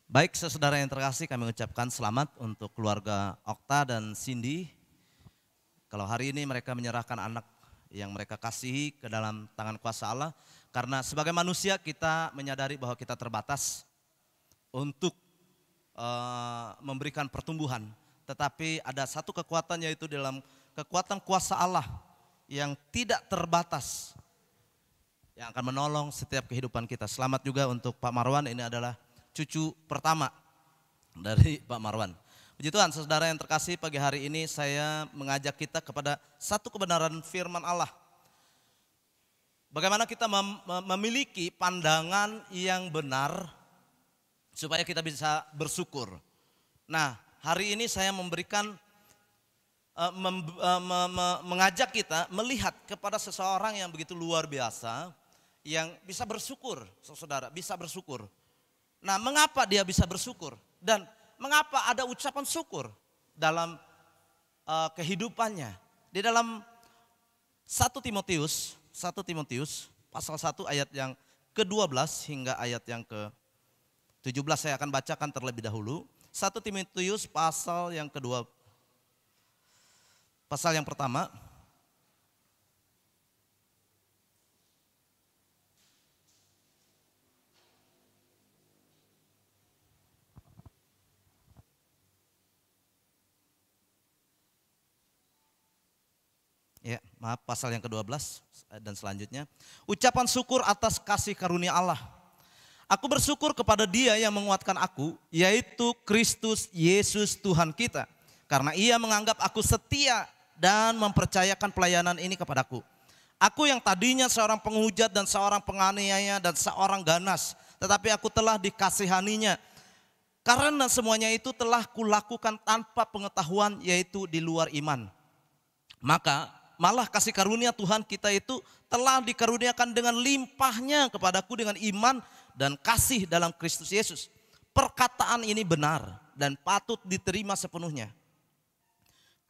Baik, saudara yang terkasih, kami ucapkan selamat untuk keluarga Okta dan Cindy. Kalau hari ini mereka menyerahkan anak yang mereka kasihi ke dalam tangan kuasa Allah. Karena sebagai manusia kita menyadari bahwa kita terbatas untuk memberikan pertumbuhan. Tetapi ada satu kekuatan, yaitu dalam kekuatan kuasa Allah yang tidak terbatas, yang akan menolong setiap kehidupan kita. Selamat juga untuk Pak Marwan, ini adalah cucu pertama dari Pak Marwan. Puji Tuhan, saudara yang terkasih, pagi hari ini saya mengajak kita kepada satu kebenaran firman Allah. Bagaimana kita memiliki pandangan yang benar supaya kita bisa bersyukur. Nah, hari ini saya memberikan mengajak kita melihat kepada seseorang yang begitu luar biasa, yang bisa bersyukur, saudara, bisa bersyukur. Nah, mengapa dia bisa bersyukur dan mengapa ada ucapan syukur dalam kehidupannya? Di dalam 1 Timotius pasal 1 ayat yang ke-12 hingga ayat yang ke-17 saya akan bacakan terlebih dahulu. 1 Timotius pasal yang kedua, pasal yang pertama. Ya, maaf, pasal yang ke-12 dan selanjutnya. Ucapan syukur atas kasih karunia Allah. Aku bersyukur kepada Dia yang menguatkan aku, yaitu Kristus Yesus Tuhan kita. Karena Ia menganggap aku setia dan mempercayakan pelayanan ini kepadaku. Aku yang tadinya seorang penghujat dan seorang penganiaya dan seorang ganas, tetapi aku telah dikasihaninya. Karena semuanya itu telah kulakukan tanpa pengetahuan, yaitu di luar iman. Maka malah kasih karunia Tuhan kita itu telah dikaruniakan dengan limpahnya kepadaku dengan iman dan kasih dalam Kristus Yesus. Perkataan ini benar dan patut diterima sepenuhnya.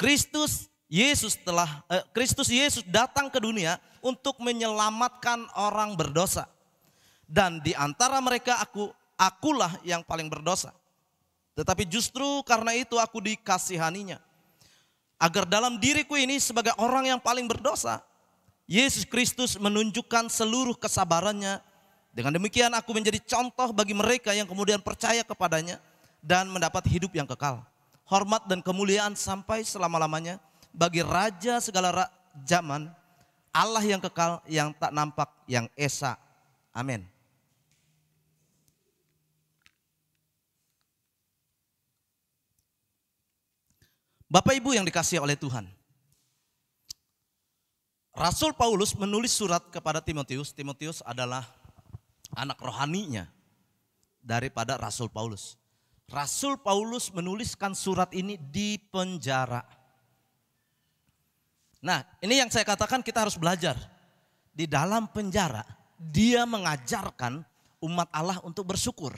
Kristus Yesus datang ke dunia untuk menyelamatkan orang berdosa. Dan di antara mereka akulah yang paling berdosa. Tetapi justru karena itu aku dikasihaninya, agar dalam diriku ini sebagai orang yang paling berdosa, Yesus Kristus menunjukkan seluruh kesabarannya. Dengan demikian aku menjadi contoh bagi mereka yang kemudian percaya kepadanya dan mendapat hidup yang kekal. Hormat dan kemuliaan sampai selama-lamanya bagi Raja segala zaman, Allah yang kekal, yang tak nampak, yang esa. Amin. Bapak Ibu yang dikasihi oleh Tuhan, Rasul Paulus menulis surat kepada Timotius. Timotius adalah anak rohaninya daripada Rasul Paulus. Rasul Paulus menuliskan surat ini di penjara. Nah, ini yang saya katakan kita harus belajar. Di dalam penjara, dia mengajarkan umat Allah untuk bersyukur.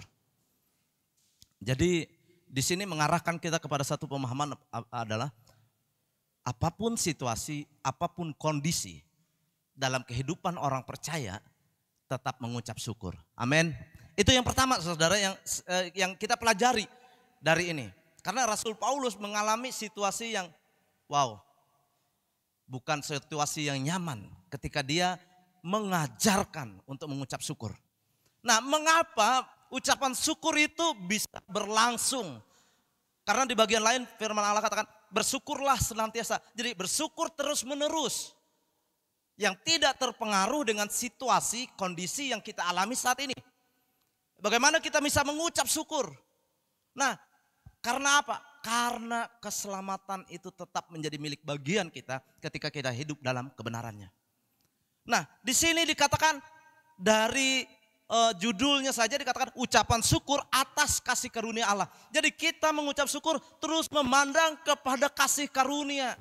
Jadi di sini mengarahkan kita kepada satu pemahaman adalah apapun situasi, apapun kondisi dalam kehidupan orang percaya, tetap mengucap syukur. Amin. Itu yang pertama, saudara, yang kita pelajari dari ini. Karena Rasul Paulus mengalami situasi yang bukan situasi yang nyaman ketika dia mengajarkan untuk mengucap syukur. Nah, mengapa ucapan syukur itu bisa berlangsung? Karena di bagian lain firman Allah katakan bersyukurlah senantiasa. Jadi bersyukur terus menerus. Yang tidak terpengaruh dengan situasi, kondisi yang kita alami saat ini. Bagaimana kita bisa mengucap syukur? Nah, karena apa? Karena keselamatan itu tetap menjadi milik bagian kita ketika kita hidup dalam kebenarannya. Nah, di sini dikatakan dari judulnya saja dikatakan ucapan syukur atas kasih karunia Allah. Jadi kita mengucap syukur terus memandang kepada kasih karunia.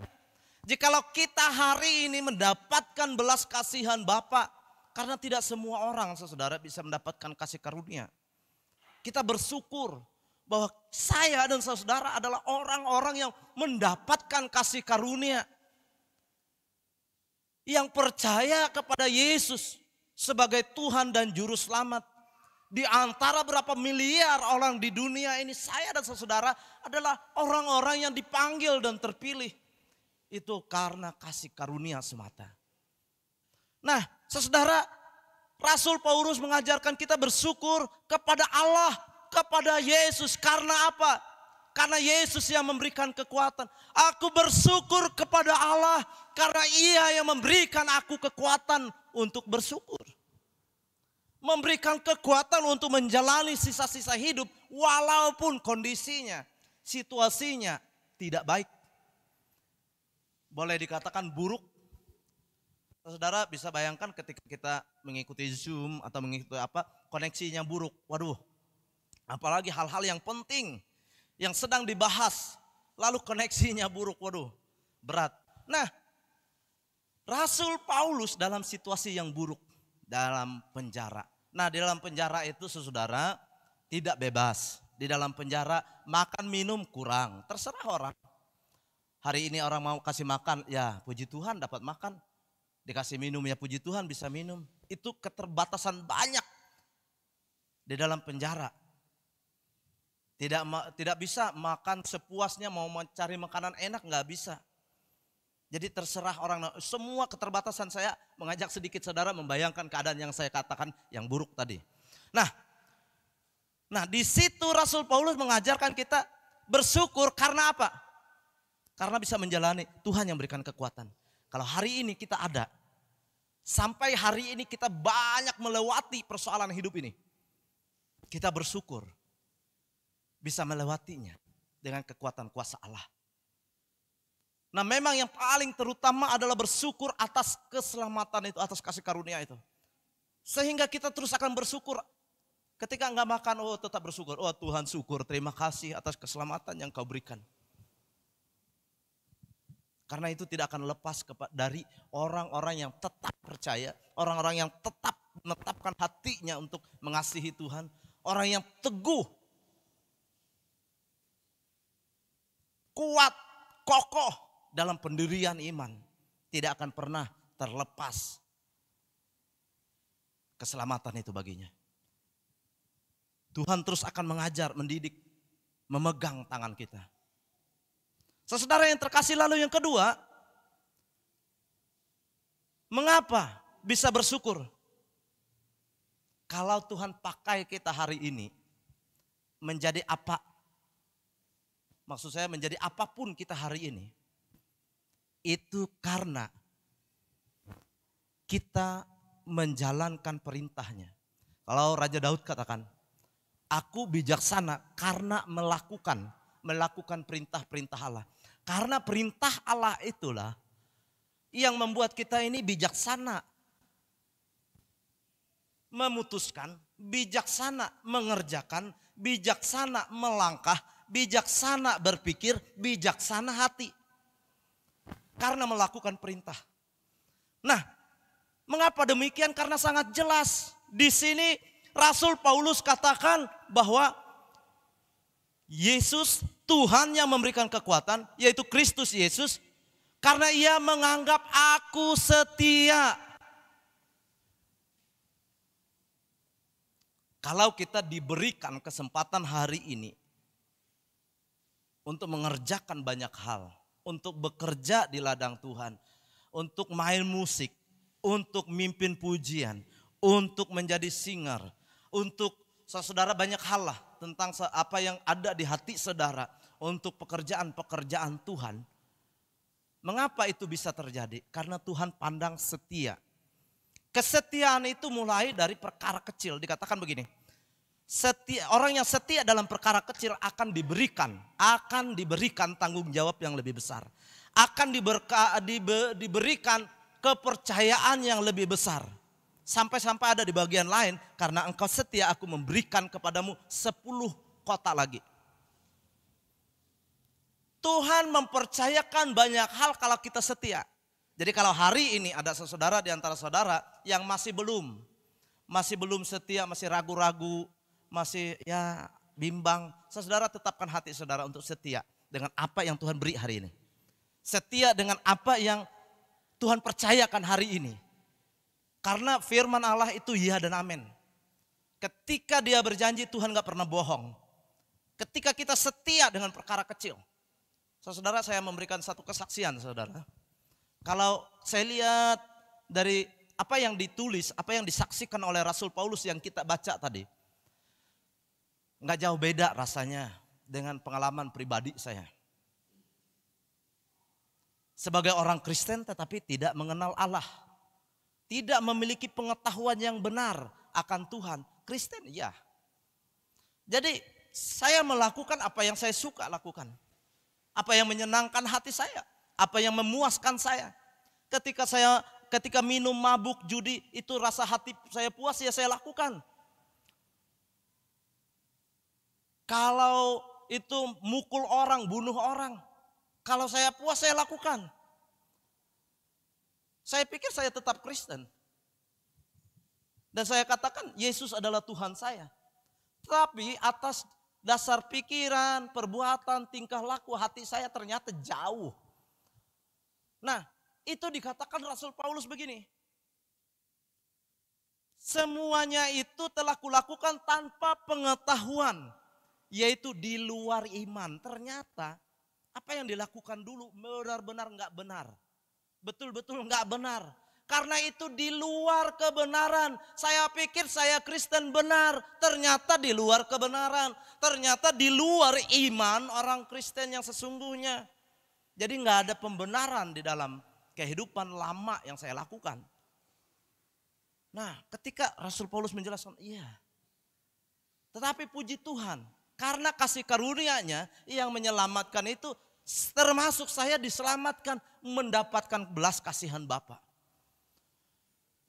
Jikalau kita hari ini mendapatkan belas kasihan Bapa, karena tidak semua orang, saudara, bisa mendapatkan kasih karunia. Kita bersyukur bahwa saya dan saudara adalah orang-orang yang mendapatkan kasih karunia. Yang percaya kepada Yesus sebagai Tuhan dan Juru Selamat. Di antara berapa miliar orang di dunia ini, saya dan saudara adalah orang-orang yang dipanggil dan terpilih. Itu karena kasih karunia semata. Nah, saudara, Rasul Paulus mengajarkan kita bersyukur kepada Allah, kepada Yesus. Karena apa? Karena Yesus yang memberikan kekuatan. Aku bersyukur kepada Allah karena Ia yang memberikan aku kekuatan untuk bersyukur. Memberikan kekuatan untuk menjalani sisa-sisa hidup walaupun kondisinya, situasinya tidak baik. Boleh dikatakan buruk. Saudara bisa bayangkan ketika kita mengikuti Zoom atau mengikuti koneksinya buruk. Waduh, apalagi hal-hal yang penting yang sedang dibahas lalu koneksinya buruk. Waduh, berat. Nah, Rasul Paulus dalam situasi yang buruk, dalam penjara. Nah, di dalam penjara itu saudara tidak bebas. Di dalam penjara makan minum kurang, terserah orang. Hari ini orang mau kasih makan, ya puji Tuhan dapat makan. Dikasih minum, ya puji Tuhan bisa minum. Itu keterbatasan banyak di dalam penjara. Tidak bisa makan sepuasnya, mau mencari makanan enak nggak bisa. Jadi terserah orang, semua keterbatasan. Saya mengajak sedikit saudara membayangkan keadaan yang saya katakan yang buruk tadi. Nah di situ Rasul Paulus mengajarkan kita bersyukur karena apa? Karena bisa menjalani, Tuhan yang berikan kekuatan. Kalau hari ini kita ada, sampai hari ini kita banyak melewati persoalan hidup ini. Kita bersyukur bisa melewatinya dengan kekuatan kuasa Allah. Nah memang yang paling terutama adalah bersyukur atas keselamatan itu, atas kasih karunia itu. Sehingga kita terus akan bersyukur. Ketika enggak makan, oh tetap bersyukur. Oh Tuhan syukur, terima kasih atas keselamatan yang kau berikan. Karena itu tidak akan lepas dari orang-orang yang tetap percaya. Orang-orang yang tetap menetapkan hatinya untuk mengasihi Tuhan. Orang yang teguh, kuat, kokoh dalam pendirian iman. Tidak akan pernah terlepas keselamatan itu baginya. Tuhan terus akan mengajar, mendidik, memegang tangan kita. Saudara yang terkasih, lalu yang kedua, mengapa bisa bersyukur? Kalau Tuhan pakai kita hari ini menjadi apa? Maksud saya menjadi apapun kita hari ini. Itu karena kita menjalankan perintahnya. Kalau Raja Daud katakan, aku bijaksana karena melakukan perintah-perintah Allah. Karena perintah Allah itulah yang membuat kita ini bijaksana. Memutuskan, bijaksana mengerjakan, bijaksana melangkah, bijaksana berpikir, bijaksana hati. Karena melakukan perintah. Nah, mengapa demikian? Karena sangat jelas. Di sini Rasul Paulus katakan bahwa Yesus, Tuhan yang memberikan kekuatan, yaitu Kristus Yesus, karena Ia menganggap aku setia. Kalau kita diberikan kesempatan hari ini untuk mengerjakan banyak hal, untuk bekerja di ladang Tuhan, untuk main musik, untuk mimpin pujian, untuk menjadi singer, untuk saudara banyak hal lah tentang apa yang ada di hati saudara, untuk pekerjaan-pekerjaan Tuhan. Mengapa itu bisa terjadi? Karena Tuhan pandang setia. Kesetiaan itu mulai dari perkara kecil. Dikatakan begini, orang yang setia dalam perkara kecil akan diberikan tanggung jawab yang lebih besar. Akan diberikan kepercayaan yang lebih besar. Sampai-sampai ada di bagian lain, karena engkau setia aku memberikan kepadamu 10 kota lagi. Tuhan mempercayakan banyak hal kalau kita setia. Jadi kalau hari ini ada saudara di antara saudara yang masih belum setia, masih ragu-ragu, masih ya bimbang, saudara tetapkan hati saudara untuk setia dengan apa yang Tuhan beri hari ini. Setia dengan apa yang Tuhan percayakan hari ini. Karena firman Allah itu ya dan amin. Ketika dia berjanji, Tuhan gak pernah bohong. Ketika kita setia dengan perkara kecil. Saudara, saya memberikan satu kesaksian, saudara. Kalau saya lihat dari apa yang ditulis, apa yang disaksikan oleh Rasul Paulus yang kita baca tadi, gak jauh beda rasanya dengan pengalaman pribadi saya. Sebagai orang Kristen tetapi tidak mengenal Allah. Tidak memiliki pengetahuan yang benar akan Tuhan. Kristen, ya. Jadi saya melakukan apa yang saya suka lakukan. Apa yang menyenangkan hati saya. Apa yang memuaskan saya. Ketika minum, mabuk, judi, itu rasa hati saya puas, ya saya lakukan. Kalau itu mukul orang, bunuh orang, kalau saya puas saya lakukan. Saya pikir saya tetap Kristen. Dan saya katakan Yesus adalah Tuhan saya. Tapi atas dasar pikiran, perbuatan, tingkah laku hati saya ternyata jauh. Nah, itu dikatakan Rasul Paulus begini. Semuanya itu telah kulakukan tanpa pengetahuan, yaitu di luar iman. Ternyata apa yang dilakukan dulu benar-benar enggak benar. Betul-betul enggak benar. Karena itu di luar kebenaran. Saya pikir saya Kristen benar. Ternyata di luar kebenaran. Ternyata di luar iman orang Kristen yang sesungguhnya. Jadi enggak ada pembenaran di dalam kehidupan lama yang saya lakukan. Nah, ketika Rasul Paulus menjelaskan, iya. Tetapi puji Tuhan, karena kasih karunia-Nya yang menyelamatkan itu, termasuk saya diselamatkan mendapatkan belas kasihan Bapa.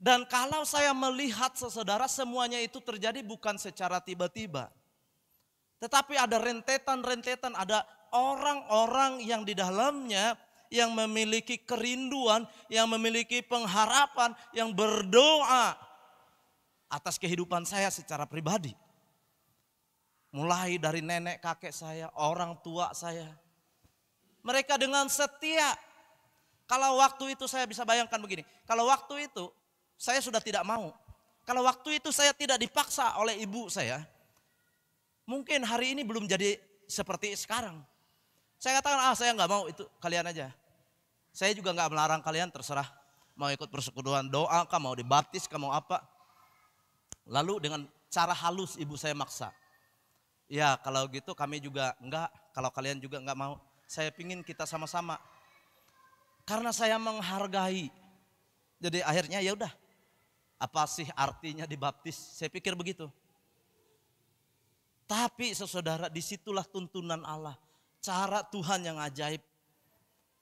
Dan kalau saya melihat saudara, semuanya itu terjadi bukan secara tiba-tiba. Tetapi ada rentetan-rentetan, ada orang-orang yang di dalamnya yang memiliki kerinduan, yang memiliki pengharapan, yang berdoa atas kehidupan saya secara pribadi. Mulai dari nenek kakek saya, orang tua saya. Mereka dengan setia. Kalau waktu itu saya bisa bayangkan begini. Kalau waktu itu saya sudah tidak mau. Kalau waktu itu saya tidak dipaksa oleh ibu saya. Mungkin hari ini belum jadi seperti sekarang. Saya katakan, saya nggak mau, itu kalian aja. Saya juga nggak melarang kalian, terserah. Mau ikut persekutuan doa, mau dibaptis, mau apa. Lalu dengan cara halus ibu saya maksa. Ya kalau gitu kami juga enggak, kalau kalian juga enggak mau. Saya pingin kita sama-sama. Karena saya menghargai. Jadi akhirnya ya udah. Apa sih artinya dibaptis? Saya pikir begitu. Tapi saudara, disitulah tuntunan Allah. Cara Tuhan yang ajaib.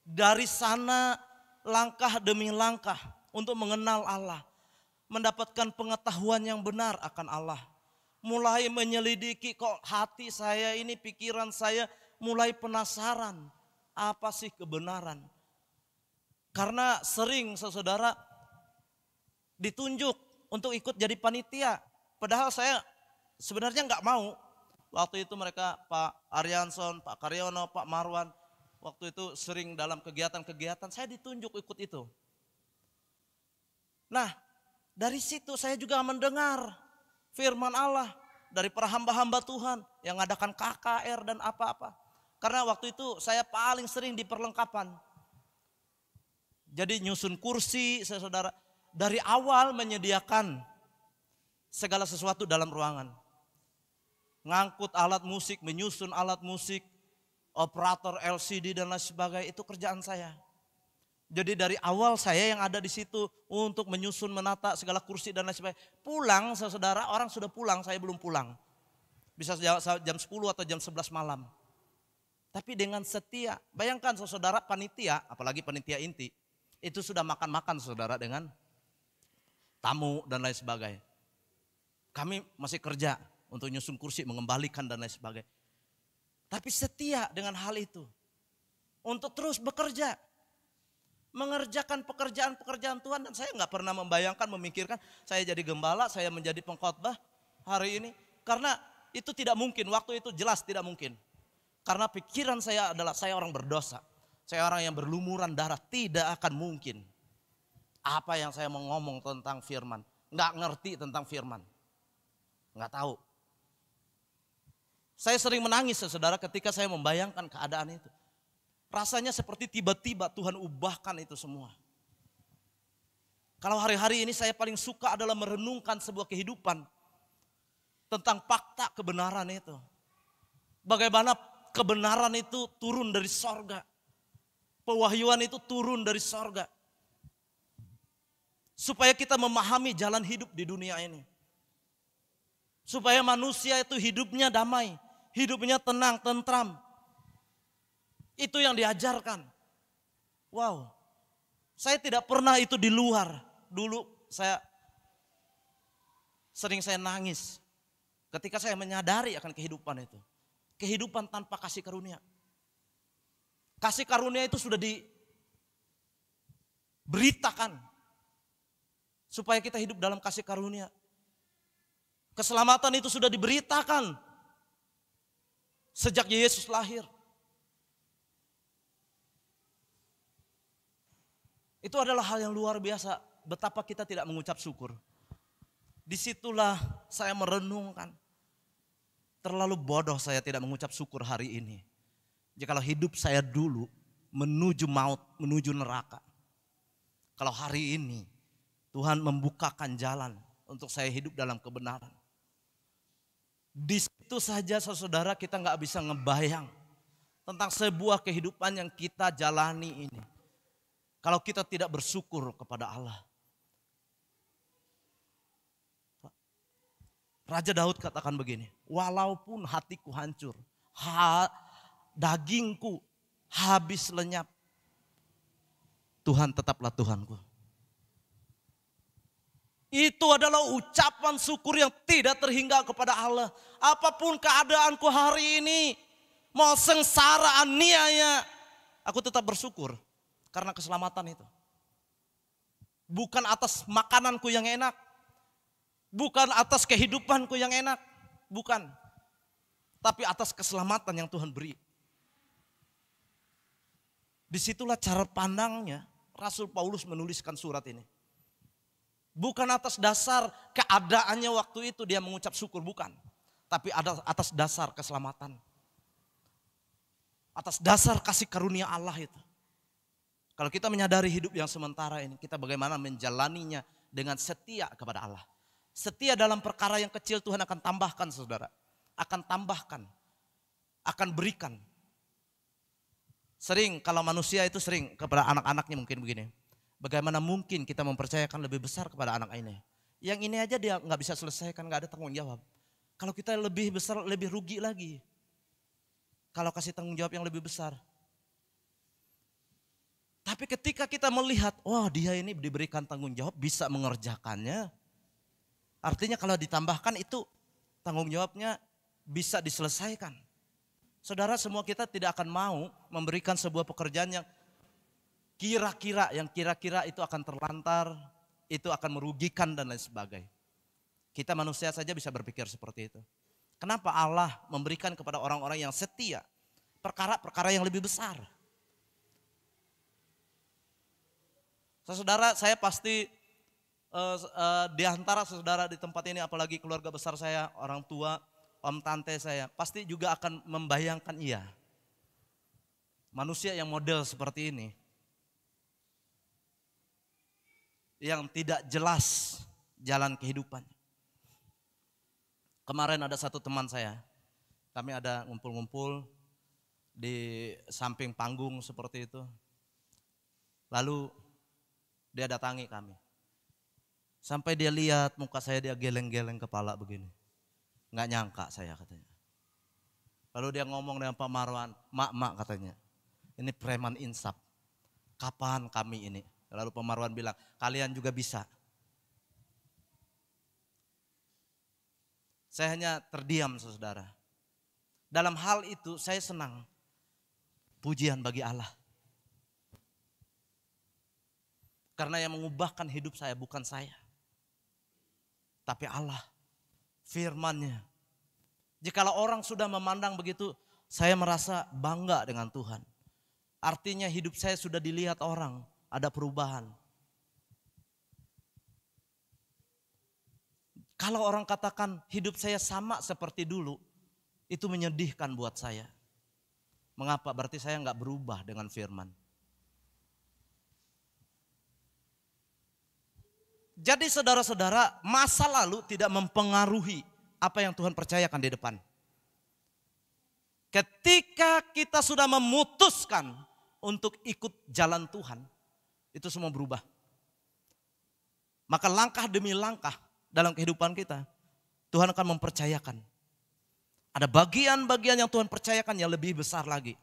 Dari sana langkah demi langkah untuk mengenal Allah. Mendapatkan pengetahuan yang benar akan Allah. Mulai menyelidiki, kok hati saya ini, pikiran saya mulai penasaran. Apa sih kebenaran? Karena sering saudara ditunjuk untuk ikut jadi panitia. Padahal saya sebenarnya nggak mau. Waktu itu mereka Pak Aryanson, Pak Karyono, Pak Marwan. Waktu itu sering dalam kegiatan-kegiatan saya ditunjuk ikut itu. Nah dari situ saya juga mendengar firman Allah dari para hamba-hamba Tuhan yang mengadakan KKR dan apa-apa. Karena waktu itu saya paling sering di perlengkapan. Jadi nyusun kursi, saudara, dari awal menyediakan segala sesuatu dalam ruangan. Ngangkut alat musik, menyusun alat musik, operator LCD dan lain sebagainya, itu kerjaan saya. Jadi dari awal saya yang ada di situ untuk menyusun, menata segala kursi dan lain sebagainya. Pulang saudara, orang sudah pulang, saya belum pulang. Bisa jam 10 atau jam 11 malam. Tapi dengan setia, bayangkan saudara panitia, apalagi panitia inti, itu sudah makan-makan saudara dengan tamu dan lain sebagainya. Kami masih kerja untuk nyusun kursi, mengembalikan dan lain sebagainya. Tapi setia dengan hal itu. Untuk terus bekerja. Mengerjakan pekerjaan-pekerjaan Tuhan, dan saya nggak pernah membayangkan, memikirkan saya jadi gembala, saya menjadi pengkhotbah hari ini. Karena itu tidak mungkin, waktu itu jelas tidak mungkin. Karena pikiran saya adalah saya orang berdosa. Saya orang yang berlumuran darah, tidak akan mungkin. Apa yang saya mau ngomong tentang firman, nggak ngerti tentang firman. Nggak tahu. Saya sering menangis saudara ketika saya membayangkan keadaan itu. Rasanya seperti tiba-tiba Tuhan ubahkan itu semua. Kalau hari-hari ini saya paling suka adalah merenungkan sebuah kehidupan tentang fakta kebenaran itu. Bagaimana kebenaran itu turun dari sorga. Pewahyuan itu turun dari sorga. Supaya kita memahami jalan hidup di dunia ini. Supaya manusia itu hidupnya damai. Hidupnya tenang, tentram. Itu yang diajarkan. Wow. Saya tidak pernah itu di luar. Dulu saya nangis. Ketika saya menyadari akan kehidupan itu. Kehidupan tanpa kasih karunia. Kasih karunia itu sudah diberitakan. Supaya kita hidup dalam kasih karunia. Keselamatan itu sudah diberitakan. Sejak Yesus lahir. Itu adalah hal yang luar biasa. Betapa kita tidak mengucap syukur. Disitulah saya merenungkan. Terlalu bodoh saya tidak mengucap syukur hari ini. Jikalau hidup saya dulu menuju maut, menuju neraka. Kalau hari ini Tuhan membukakan jalan untuk saya hidup dalam kebenaran. Di situ saja saudara kita nggak bisa ngebayang tentang sebuah kehidupan yang kita jalani ini. Kalau kita tidak bersyukur kepada Allah. Raja Daud katakan begini, walaupun hatiku hancur, dagingku habis lenyap, Tuhan tetaplah Tuhanku. Itu adalah ucapan syukur yang tidak terhingga kepada Allah. Apapun keadaanku hari ini, mau sengsara, aniaya, aku tetap bersyukur karena keselamatan itu. Bukan atas makananku yang enak, bukan atas kehidupanku yang enak, bukan. Tapi atas keselamatan yang Tuhan beri. Disitulah cara pandangnya Rasul Paulus menuliskan surat ini. Bukan atas dasar keadaannya waktu itu dia mengucap syukur, bukan. Tapi atas dasar keselamatan. Atas dasar kasih karunia Allah itu. Kalau kita menyadari hidup yang sementara ini, kita bagaimana menjalaninya dengan setia kepada Allah. Setia dalam perkara yang kecil Tuhan akan tambahkan saudara. Akan tambahkan. Akan berikan. Sering kalau manusia itu sering kepada anak-anaknya mungkin begini. Bagaimana mungkin kita mempercayakan lebih besar kepada anak ini. Yang ini aja dia nggak bisa selesaikan, nggak ada tanggung jawab. Kalau kita lebih besar, lebih rugi lagi. Kalau kasih tanggung jawab yang lebih besar. Tapi ketika kita melihat, wah dia ini diberikan tanggung jawab, bisa mengerjakannya. Artinya kalau ditambahkan itu tanggung jawabnya bisa diselesaikan. Saudara, semua kita tidak akan mau memberikan sebuah pekerjaan yang kira-kira itu akan terlantar, itu akan merugikan dan lain sebagainya. Kita manusia saja bisa berpikir seperti itu. Kenapa Allah memberikan kepada orang-orang yang setia perkara-perkara yang lebih besar? Saudara, saya pasti di antara saudara di tempat ini, apalagi keluarga besar saya, orang tua, om tante saya, pasti juga akan membayangkan manusia yang model seperti ini. Yang tidak jelas jalan kehidupannya. Kemarin ada satu teman saya, kami ada ngumpul-ngumpul di samping panggung seperti itu. Lalu dia datangi kami. Sampai dia lihat muka saya, dia geleng-geleng kepala begini. Nggak nyangka saya katanya. Lalu dia ngomong dengan Pak Marwan, mak katanya, ini preman insaf. Kapan kami ini? Lalu Pak Marwan bilang, kalian juga bisa. Saya hanya terdiam saudara. Dalam hal itu saya senang. Pujian bagi Allah. Karena yang mengubahkan hidup saya bukan saya. Tapi Allah. Firman-Nya. Jikalau orang sudah memandang begitu, saya merasa bangga dengan Tuhan. Artinya hidup saya sudah dilihat orang. Ada perubahan. Kalau orang katakan hidup saya sama seperti dulu, itu menyedihkan buat saya. Mengapa? Berarti saya nggak berubah dengan firman. Jadi saudara-saudara, masa lalu tidak mempengaruhi apa yang Tuhan percayakan di depan. Ketika kita sudah memutuskan untuk ikut jalan Tuhan, itu semua berubah. Maka langkah demi langkah dalam kehidupan kita, Tuhan akan mempercayakan. Ada bagian-bagian yang Tuhan percayakan yang lebih besar lagi.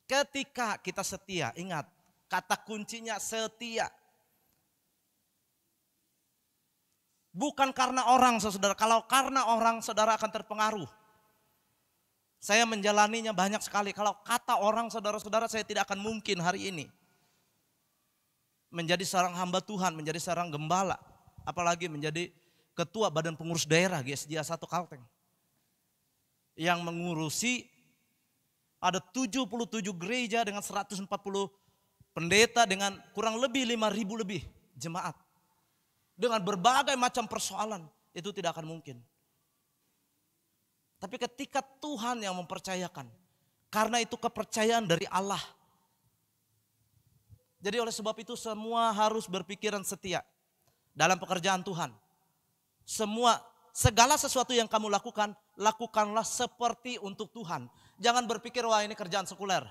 Ketika kita setia, ingat kata kuncinya setia. Bukan karena orang, saudara. Kalau karena orang, saudara akan terpengaruh. Saya menjalaninya banyak sekali. Kalau kata orang, saudara-saudara, saya tidak akan mungkin hari ini menjadi seorang hamba Tuhan, menjadi seorang gembala. Apalagi menjadi ketua badan pengurus daerah GSJ 1 Kalteng. Yang mengurusi ada 77 gereja dengan 140 pendeta dengan kurang lebih 5.000 lebih jemaat. Dengan berbagai macam persoalan, itu tidak akan mungkin. Tapi ketika Tuhan yang mempercayakan, karena itu kepercayaan dari Allah. Jadi oleh sebab itu semua harus berpikiran setia dalam pekerjaan Tuhan. Segala sesuatu yang kamu lakukan, lakukanlah seperti untuk Tuhan. Jangan berpikir, wah ini kerjaan sekuler.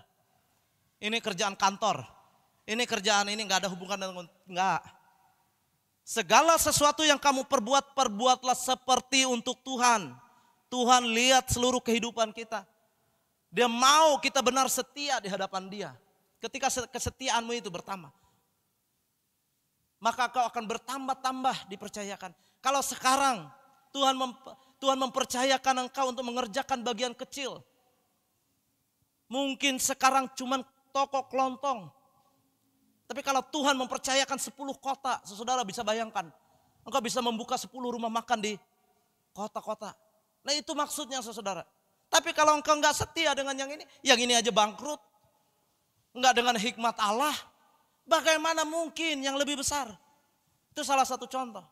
Ini kerjaan kantor. Ini kerjaan ini gak ada hubungan dengan, enggak. Segala sesuatu yang kamu perbuat, perbuatlah seperti untuk Tuhan. Tuhan lihat seluruh kehidupan kita. Dia mau kita benar setia di hadapan Dia. Ketika kesetiaanmu itu bertambah, maka kau akan bertambah-tambah dipercayakan. Kalau sekarang Tuhan mempercayakan engkau untuk mengerjakan bagian kecil. Mungkin sekarang cuman toko kelontong. Tapi kalau Tuhan mempercayakan 10 kota, saudara bisa bayangkan. Engkau bisa membuka 10 rumah makan di kota-kota. Nah itu maksudnya saudara. Tapi kalau engkau enggak setia dengan yang ini aja bangkrut. Enggak dengan hikmat Allah. Bagaimana mungkin yang lebih besar? Itu salah satu contoh.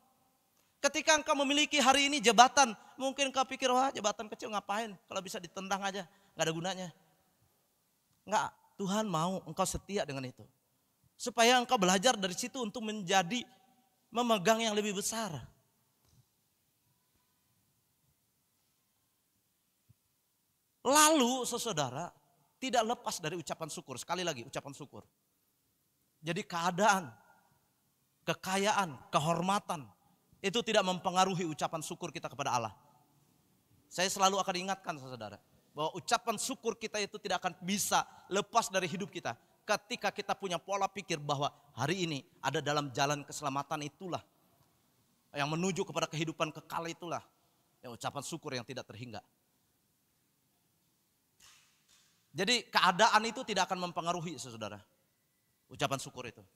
Ketika engkau memiliki hari ini jabatan, mungkin engkau pikir, wah jabatan kecil ngapain? Kalau bisa ditendang aja, enggak ada gunanya. Enggak, Tuhan mau engkau setia dengan itu. Supaya engkau belajar dari situ untuk memegang yang lebih besar. Lalu saudara tidak lepas dari ucapan syukur. Sekali lagi ucapan syukur. Jadi keadaan, kekayaan, kehormatan itu tidak mempengaruhi ucapan syukur kita kepada Allah. Saya selalu akan ingatkan saudara bahwa ucapan syukur kita itu tidak akan bisa lepas dari hidup kita. Ketika kita punya pola pikir bahwa hari ini ada dalam jalan keselamatan itulah. Yang menuju kepada kehidupan kekal itulah. Yang ucapan syukur yang tidak terhingga. Jadi keadaan itu tidak akan mempengaruhi saudara. Ucapan syukur itu.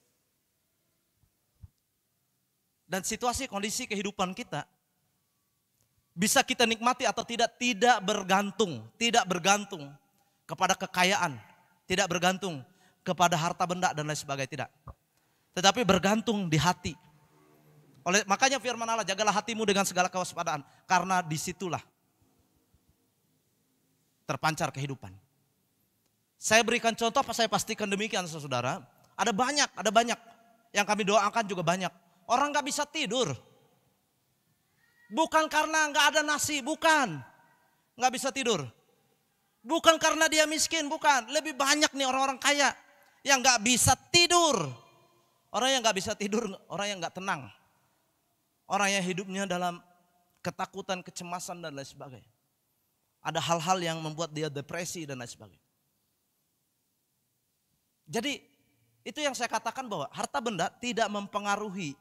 Dan situasi kondisi kehidupan kita. Bisa kita nikmati atau tidak bergantung. Tidak bergantung kepada kekayaan. Tidak bergantung kepada harta benda dan lain sebagainya, tidak. Tetapi bergantung di hati. Makanya firman Allah, jagalah hatimu dengan segala kewaspadaan. Karena disitulah terpancar kehidupan. Saya berikan contoh, saya pastikan demikian saudara. Ada banyak. Yang kami doakan juga banyak. Orang gak bisa tidur. Bukan karena gak ada nasi, bukan. Gak bisa tidur. Bukan karena dia miskin, bukan. Lebih banyak nih orang-orang kaya yang gak bisa tidur. Orang yang gak bisa tidur, orang yang gak tenang. Orang yang hidupnya dalam ketakutan, kecemasan dan lain sebagainya. Ada hal-hal yang membuat dia depresi dan lain sebagainya. Jadi itu yang saya katakan bahwa harta benda tidak mempengaruhi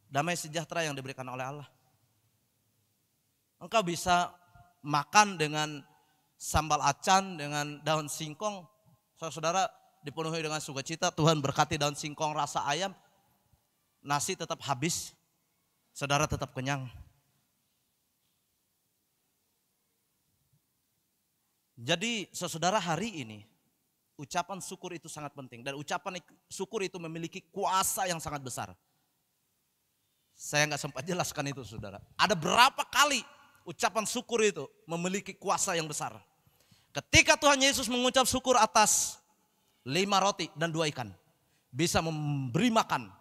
damai sejahtera yang diberikan oleh Allah. Engkau bisa makan dengan sambal acan, dengan daun singkong. Saudara dipenuhi dengan sukacita, Tuhan berkati daun singkong rasa ayam, nasi tetap habis, saudara tetap kenyang. Jadi saudara hari ini, ucapan syukur itu sangat penting. Dan ucapan syukur itu memiliki kuasa yang sangat besar. Saya nggak sempat jelaskan itu saudara. Ada berapa kali ucapan syukur itu memiliki kuasa yang besar. Ketika Tuhan Yesus mengucap syukur atas 5 roti dan 2 ikan. Bisa memberi makan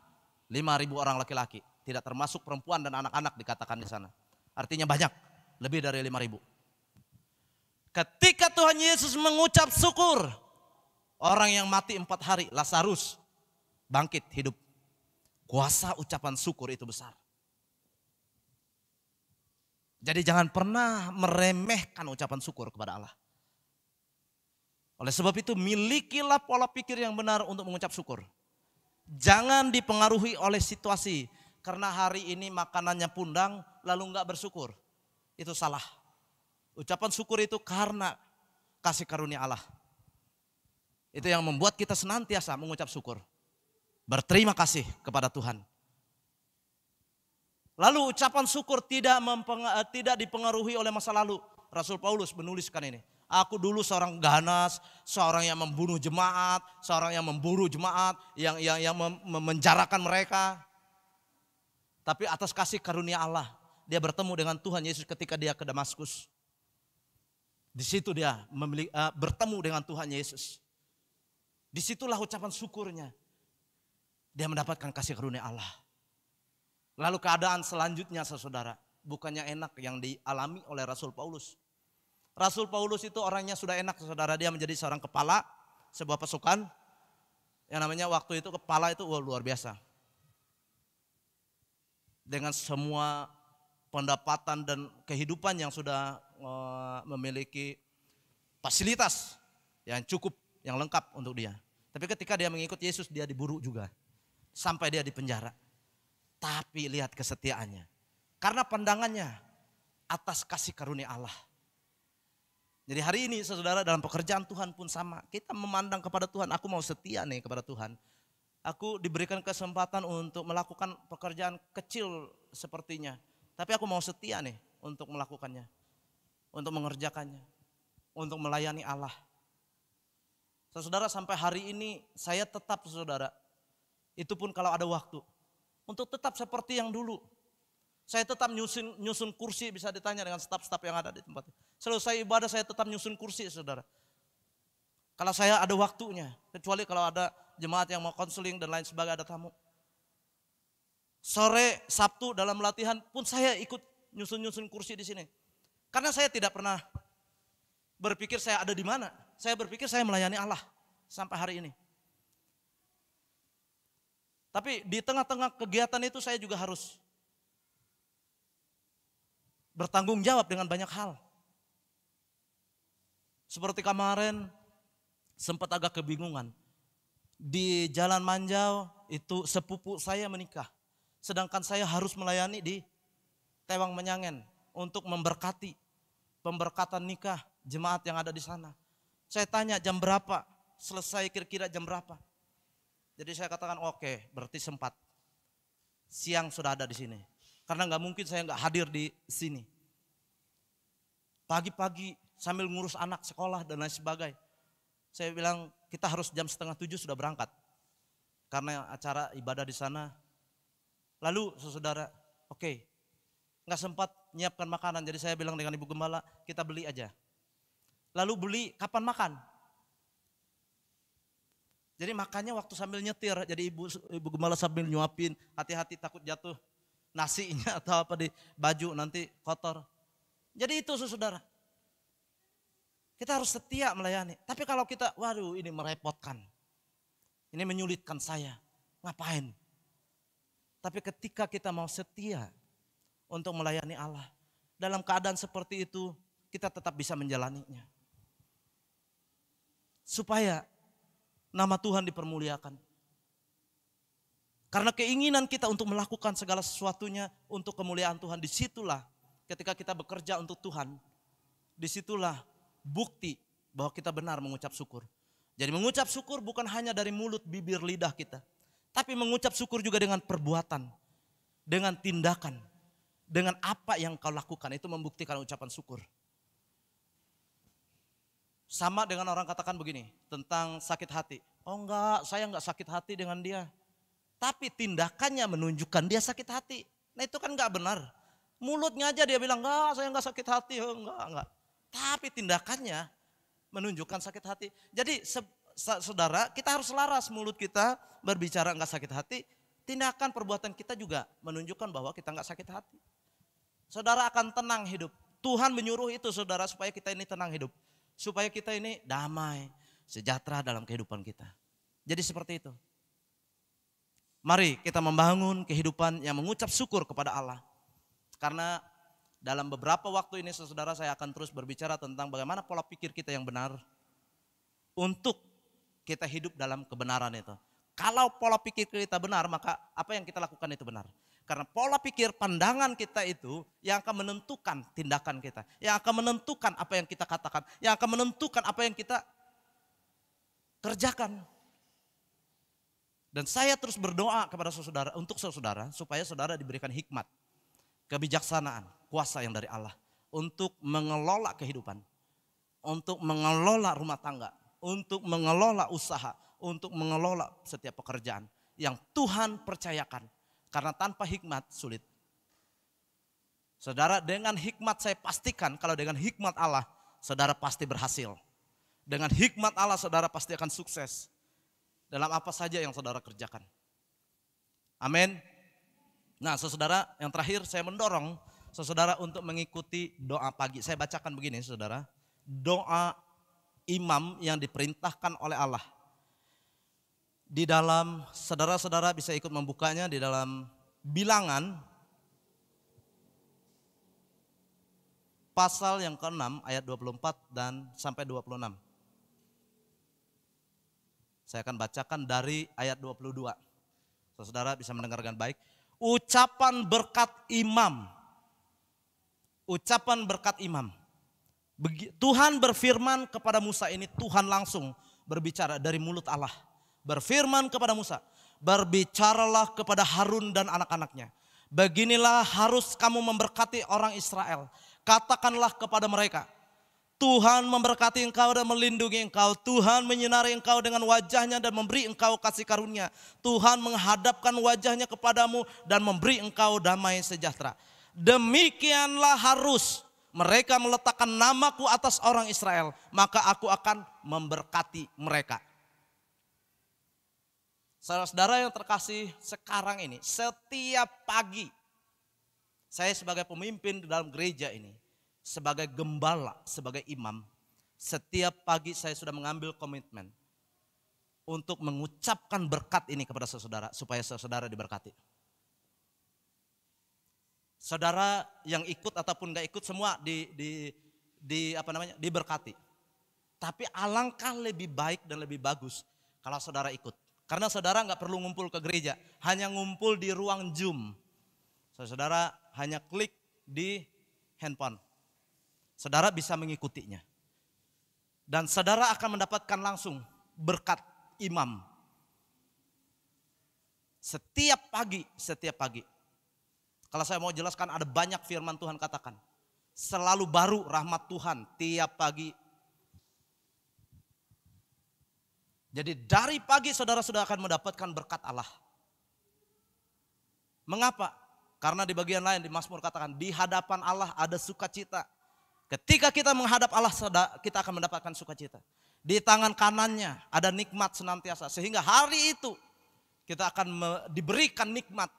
5.000 orang laki-laki. Tidak termasuk perempuan dan anak-anak dikatakan di sana. Artinya banyak, lebih dari 5.000. Ketika Tuhan Yesus mengucap syukur, orang yang mati 4 hari, Lazarus, bangkit hidup. Kuasa ucapan syukur itu besar. Jadi jangan pernah meremehkan ucapan syukur kepada Allah. Oleh sebab itu milikilah pola pikir yang benar untuk mengucap syukur. Jangan dipengaruhi oleh situasi. Karena hari ini makanannya pundang lalu enggak bersyukur. Itu salah. Ucapan syukur itu karena kasih karunia Allah. Itu yang membuat kita senantiasa mengucap syukur. Berterima kasih kepada Tuhan. Lalu ucapan syukur tidak dipengaruhi oleh masa lalu. Rasul Paulus menuliskan ini. Aku dulu seorang ganas, seorang yang membunuh jemaat, seorang yang memburu jemaat, yang memenjarakan mereka. Tapi atas kasih karunia Allah, dia bertemu dengan Tuhan Yesus ketika dia ke Damaskus. Di situ dia bertemu dengan Tuhan Yesus. Disitulah ucapan syukurnya. Dia mendapatkan kasih karunia Allah. Lalu keadaan selanjutnya saudara, bukannya enak yang dialami oleh Rasul Paulus. Rasul Paulus itu orangnya sudah enak saudara, dia menjadi seorang kepala sebuah pasukan. Yang namanya waktu itu kepala itu luar biasa. Dengan semua pendapatan dan kehidupan yang sudah memiliki fasilitas yang cukup, yang lengkap untuk dia. Tapi ketika dia mengikut Yesus dia diburu juga. Sampai dia dipenjara. Tapi lihat kesetiaannya. Karena pandangannya atas kasih karunia Allah. Jadi hari ini saudara dalam pekerjaan Tuhan pun sama. Kita memandang kepada Tuhan, aku mau setia nih kepada Tuhan. Aku diberikan kesempatan untuk melakukan pekerjaan kecil sepertinya. Tapi aku mau setia nih untuk melakukannya. Untuk mengerjakannya. Untuk melayani Allah. Saudara sampai hari ini saya tetap saudara. Itu pun kalau ada waktu. Untuk tetap seperti yang dulu. Saya tetap nyusun kursi, bisa ditanya dengan staf-staf yang ada di tempat. Selesai ibadah saya tetap nyusun kursi saudara. Kalau saya ada waktunya, kecuali kalau ada jemaat yang mau konseling dan lain sebagainya, ada tamu. Sore Sabtu dalam latihan pun saya ikut nyusun kursi di sini. Karena saya tidak pernah berpikir saya ada di mana. Saya berpikir saya melayani Allah sampai hari ini. Tapi di tengah-tengah kegiatan itu saya juga harus bertanggung jawab dengan banyak hal. Seperti kemarin sempat agak kebingungan. Di Jalan Manjau itu sepupu saya menikah. Sedangkan saya harus melayani di Tewang Menyangen untuk memberkati pemberkatan nikah jemaat yang ada di sana. Saya tanya jam berapa, selesai kira-kira jam berapa. Jadi saya katakan oke, berarti sempat. Siang sudah ada di sini. Karena nggak mungkin saya nggak hadir di sini. Pagi-pagi sambil ngurus anak sekolah dan lain sebagainya. Saya bilang kita harus jam 6:30 sudah berangkat. Karena acara ibadah di sana. Lalu saudara, oke, nggak sempat nyiapkan makanan. Jadi saya bilang dengan Ibu Gembala, kita beli aja. Lalu beli kapan makan? Jadi makannya waktu sambil nyetir. Jadi Ibu Gembala sambil nyuapin, hati-hati takut jatuh nasinya atau apa di baju nanti kotor. Jadi itu saudara. Kita harus setia melayani. Tapi kalau kita, waduh ini merepotkan. Ini menyulitkan saya. Ngapain? Tapi ketika kita mau setia untuk melayani Allah. Dalam keadaan seperti itu kita tetap bisa menjalaninya. Supaya nama Tuhan dipermuliakan. Karena keinginan kita untuk melakukan segala sesuatunya untuk kemuliaan Tuhan. Disitulah ketika kita bekerja untuk Tuhan. Disitulah bukti bahwa kita benar mengucap syukur. Jadi mengucap syukur bukan hanya dari mulut, bibir, lidah kita. Tapi mengucap syukur juga dengan perbuatan. Dengan tindakan. Dengan apa yang kau lakukan. Itu membuktikan ucapan syukur. Sama dengan orang katakan begini. Tentang sakit hati. Oh enggak, saya enggak sakit hati dengan dia. Tapi tindakannya menunjukkan dia sakit hati. Nah itu kan nggak benar. Mulutnya aja dia bilang, enggak saya nggak sakit hati, enggak. Tapi tindakannya menunjukkan sakit hati. Jadi saudara, kita harus laras, mulut kita berbicara enggak sakit hati, tindakan perbuatan kita juga menunjukkan bahwa kita enggak sakit hati. Saudara akan tenang hidup. Tuhan menyuruh itu saudara supaya kita ini tenang hidup. Supaya kita ini damai, sejahtera dalam kehidupan kita. Jadi seperti itu. Mari kita membangun kehidupan yang mengucap syukur kepada Allah. Karena dalam beberapa waktu ini saudara saya akan terus berbicara tentang bagaimana pola pikir kita yang benar untuk kita hidup dalam kebenaran itu. Kalau pola pikir kita benar, maka apa yang kita lakukan itu benar. Karena pola pikir pandangan kita itu yang akan menentukan tindakan kita. Yang akan menentukan apa yang kita katakan. Yang akan menentukan apa yang kita kerjakan. Dan saya terus berdoa kepada saudara, untuk saudara supaya saudara diberikan hikmat, kebijaksanaan, kuasa yang dari Allah untuk mengelola kehidupan, untuk mengelola rumah tangga, untuk mengelola usaha, untuk mengelola setiap pekerjaan yang Tuhan percayakan. Karena tanpa hikmat sulit. Saudara, dengan hikmat saya pastikan kalau dengan hikmat Allah saudara pasti berhasil. Dengan hikmat Allah saudara pasti akan sukses dalam apa saja yang saudara kerjakan. Amin. Nah saudara, yang terakhir saya mendorong saudara untuk mengikuti doa pagi. Saya bacakan begini saudara. Doa imam yang diperintahkan oleh Allah. Di dalam, saudara-saudara bisa ikut membukanya di dalam Bilangan pasal yang ke-6 ayat 24 dan sampai 26. Saya akan bacakan dari ayat 22. Saudara bisa mendengarkan baik. Ucapan berkat imam. Ucapan berkat imam. Tuhan berfirman kepada Musa, ini Tuhan langsung berbicara dari mulut Allah. Berfirman kepada Musa, berbicaralah kepada Harun dan anak-anaknya. Beginilah harus kamu memberkati orang Israel. Katakanlah kepada mereka, Tuhan memberkati engkau dan melindungi engkau. Tuhan menyinari engkau dengan wajahnya dan memberi engkau kasih karunia. Tuhan menghadapkan wajahnya kepadamu dan memberi engkau damai sejahtera. Demikianlah harus mereka meletakkan namaku atas orang Israel, maka aku akan memberkati mereka. Saudara-saudara yang terkasih, sekarang ini setiap pagi saya sebagai pemimpin di dalam gereja ini, sebagai gembala, sebagai imam, setiap pagi saya sudah mengambil komitmen untuk mengucapkan berkat ini kepada saudara supaya saudara diberkati. Saudara yang ikut ataupun gak ikut semua diberkati. Tapi alangkah lebih baik dan lebih bagus kalau saudara ikut. Karena saudara gak perlu ngumpul ke gereja, hanya ngumpul di ruang Zoom. Saudara hanya klik di handphone. Saudara bisa mengikutinya. Dan saudara akan mendapatkan langsung berkat imam. Setiap pagi. Kalau saya mau jelaskan, ada banyak firman Tuhan katakan. Selalu baru rahmat Tuhan tiap pagi. Jadi dari pagi saudara sudah akan mendapatkan berkat Allah. Mengapa? Karena di bagian lain di Mazmur katakan, di hadapan Allah ada sukacita. Ketika kita menghadap Allah, kita akan mendapatkan sukacita. Di tangan kanannya ada nikmat senantiasa. Sehingga hari itu kita akan diberikan nikmat.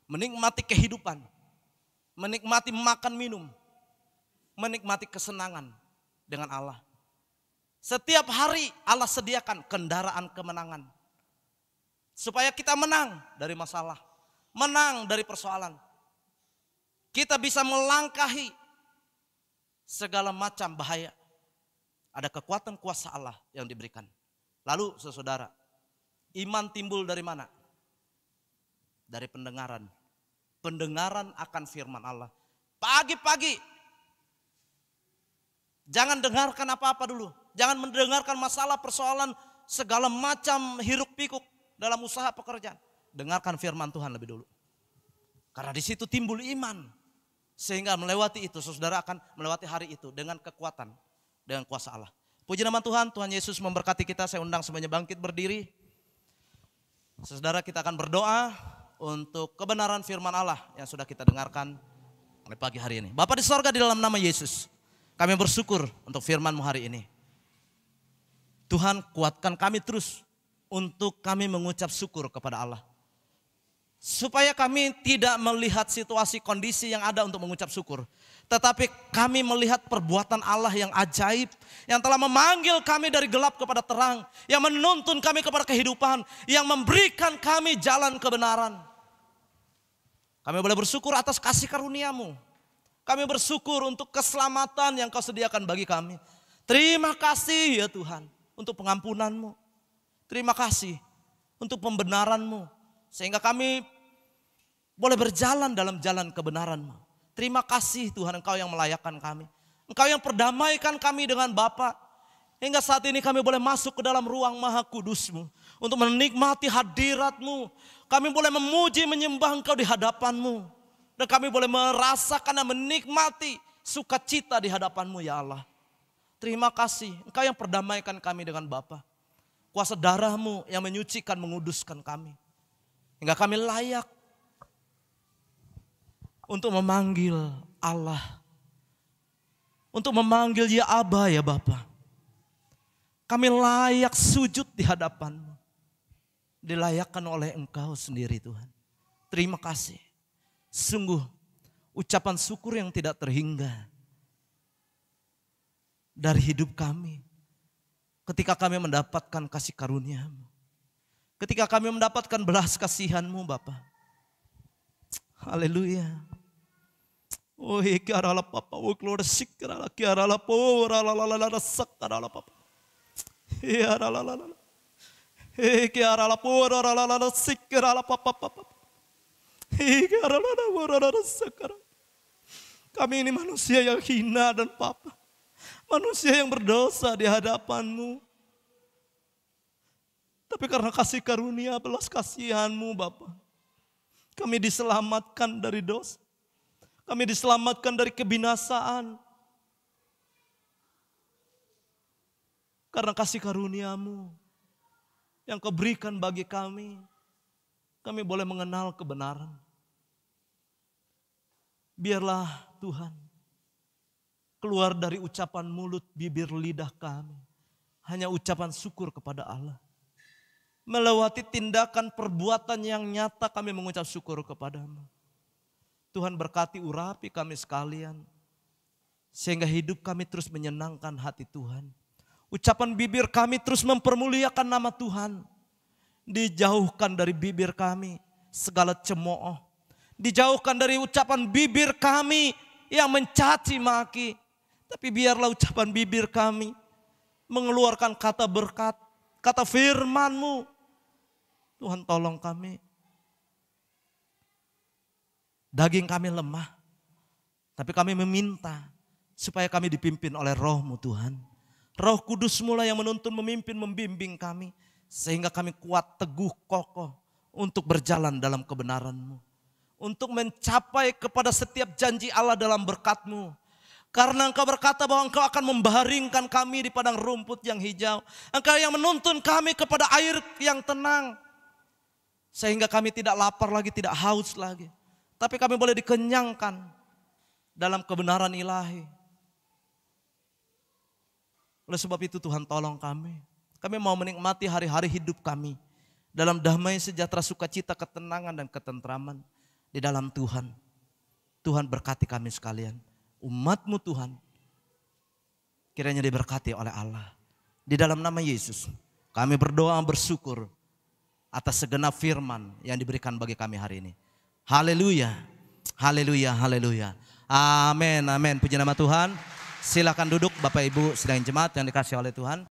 Menikmati kehidupan. Menikmati makan minum. Menikmati kesenangan dengan Allah. Setiap hari Allah sediakan kendaraan kemenangan. Supaya kita menang dari masalah. Menang dari persoalan. Kita bisa melangkahi segala macam bahaya. Ada kekuatan kuasa Allah yang diberikan. Lalu saudara, iman timbul dari mana? Dari pendengaran. Pendengaran akan firman Allah. Pagi-pagi. Jangan dengarkan apa-apa dulu. Jangan mendengarkan masalah, persoalan, segala macam hiruk pikuk dalam usaha pekerjaan. Dengarkan firman Tuhan lebih dulu. Karena di situ timbul iman. Sehingga melewati itu, saudara akan melewati hari itu dengan kekuatan, dengan kuasa Allah. Puji nama Tuhan, Tuhan Yesus memberkati kita. Saya undang semuanya bangkit berdiri. Saudara, kita akan berdoa untuk kebenaran firman Allah yang sudah kita dengarkan pada pagi hari ini. Bapa di sorga, di dalam nama Yesus, kami bersyukur untuk firman-Mu hari ini. Tuhan, kuatkan kami terus untuk kami mengucap syukur kepada Allah. Supaya kami tidak melihat situasi kondisi yang ada untuk mengucap syukur. Tetapi kami melihat perbuatan Allah yang ajaib. Yang telah memanggil kami dari gelap kepada terang. Yang menuntun kami kepada kehidupan. Yang memberikan kami jalan kebenaran. Kami boleh bersyukur atas kasih karunia-Mu. Kami bersyukur untuk keselamatan yang Kau sediakan bagi kami. Terima kasih ya Tuhan untuk pengampunan-Mu. Terima kasih untuk pembenaran-Mu. Sehingga kami boleh berjalan dalam jalan kebenaran-Mu. Terima kasih Tuhan, Engkau yang melayakkan kami. Engkau yang perdamaikan kami dengan Bapa. Hingga saat ini kami boleh masuk ke dalam ruang Maha Kudus-Mu. Untuk menikmati hadirat-Mu. Kami boleh memuji, menyembah Engkau di hadapan-Mu. Dan kami boleh merasakan dan menikmati sukacita di hadapan-Mu ya Allah. Terima kasih, Engkau yang perdamaikan kami dengan Bapa. Kuasa darah-Mu yang menyucikan, menguduskan kami. Hingga kami layak untuk memanggil Allah. Untuk memanggil ya Aba, ya Bapa. Kami layak sujud di hadapan-Mu. Dilayakkan oleh Engkau sendiri Tuhan. Terima kasih. Sungguh ucapan syukur yang tidak terhingga dari hidup kami. Ketika kami mendapatkan kasih karunia-Mu. Ketika kami mendapatkan belas kasihan-Mu Bapa. Haleluya. Oh kiarala papa, oh glory sikrala kiarala pora la la la la sakrala papa. Kiarala la la. Kiarala pora la la la sikrala papa papa. Kiarala la pora la sakra. Kami ini manusia yang hina dan Papa. Manusia yang berdosa di hadapan-Mu. Tapi karena kasih karunia belas kasihan-Mu Bapa, kami diselamatkan dari dosa. Kami diselamatkan dari kebinasaan. Karena kasih karunia-Mu yang Kau berikan bagi kami boleh mengenal kebenaran. Biarlah Tuhan, keluar dari ucapan mulut, bibir, lidah kami hanya ucapan syukur kepada Allah. Melewati tindakan perbuatan yang nyata kami mengucap syukur kepada-Mu. Tuhan berkati urapi kami sekalian. Sehingga hidup kami terus menyenangkan hati Tuhan. Ucapan bibir kami terus mempermuliakan nama Tuhan. Dijauhkan dari bibir kami segala cemooh. Dijauhkan dari ucapan bibir kami yang mencaci maki. Tapi biarlah ucapan bibir kami mengeluarkan kata berkat, kata firman-Mu. Tuhan tolong kami. Daging kami lemah. Tapi kami meminta supaya kami dipimpin oleh Roh-Mu Tuhan. Roh Kudus-Mu lah yang menuntun, memimpin, membimbing kami. Sehingga kami kuat, teguh, kokoh untuk berjalan dalam kebenaran-Mu. Untuk mencapai kepada setiap janji Allah dalam berkat-Mu. Karena Engkau berkata bahwa Engkau akan membaringkan kami di padang rumput yang hijau. Engkau yang menuntun kami kepada air yang tenang. Sehingga kami tidak lapar lagi, tidak haus lagi. Tapi kami boleh dikenyangkan dalam kebenaran ilahi. Oleh sebab itu Tuhan tolong kami. Kami mau menikmati hari-hari hidup kami. Dalam damai, sejahtera, sukacita, ketenangan dan ketentraman. Di dalam Tuhan. Tuhan berkati kami sekalian. Umat-Mu Tuhan. Kiranya diberkati oleh Allah. Di dalam nama Yesus. Kami berdoa bersyukur. Atas segenap firman yang diberikan bagi kami hari ini. Haleluya. Haleluya. Haleluya. Amin. Amin. Puji nama Tuhan. Silakan duduk Bapak Ibu sedang jemaat yang dikasihi oleh Tuhan.